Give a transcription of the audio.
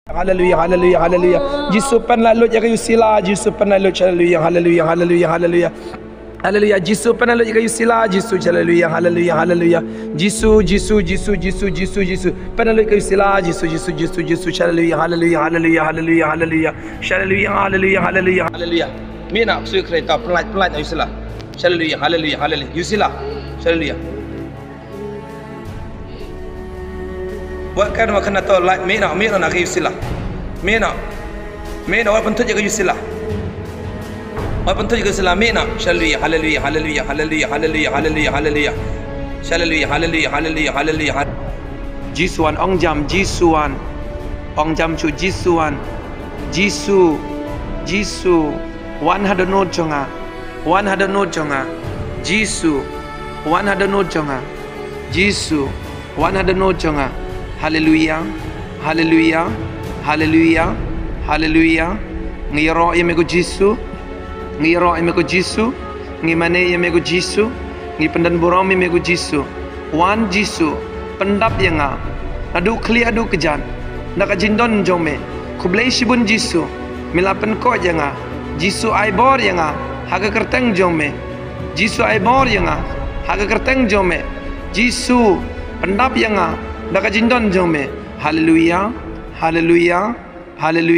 Hallelujah, hallelujah, hallelujah. Jisu penalut ya kayu sila, Jisu penalut, hallelujah, hallelujah, hallelujah, hallelujah. Hallelujah, Jisu penalut ya kayu sila, Jisu, hallelujah, hallelujah, hallelujah. Jisu, Jisu, Jisu, Jisu, Jisu, Jisu. Penalut kayu sila, Jisu, Jisu, Jisu, Jisu, hallelujah, hallelujah, hallelujah, hallelujah, hallelujah. Hallelujah, hallelujah, hallelujah, hallelujah. Mina kusui kereta pelat kayu sila. Hallelujah, hallelujah, hallelujah. Yusila, hallelujah. Buatkan makan atau like mina nak kayu sila. Mina awak pentu jaga yusila. Awak pentu jaga sila mina. Hallelujah, hallelujah, hallelujah, hallelujah, hallelujah, hallelujah, hallelujah. Hallelujah, hallelujah, hallelujah, hallelujah. Jisuan ong jam, Jisuan ong jam chu Jisuan. Jisu 100 note jonga. 100 note jonga. Jisu 100 note jonga. Jisu 100 note jonga. Hallelujah, hallelujah, hallelujah, hallelujah. Ngiro ya mego Jisu, ngiro ya mego Jisu, ngimane ya mego Jisu, ngi pendan borong ya mego Jisu. Wan Jisu, pendap ya nga, adu kli adu kejan, naka jindon jome, kublai shibun Jisu, milapen ko ya nga, Jisu aibor ya nga, haga kerteng jome, Jisu aibor ya nga, haga kerteng jome, Jisu pendap ya nga, naka jindon jome. Hallelujah, hallelujah, hallelujah.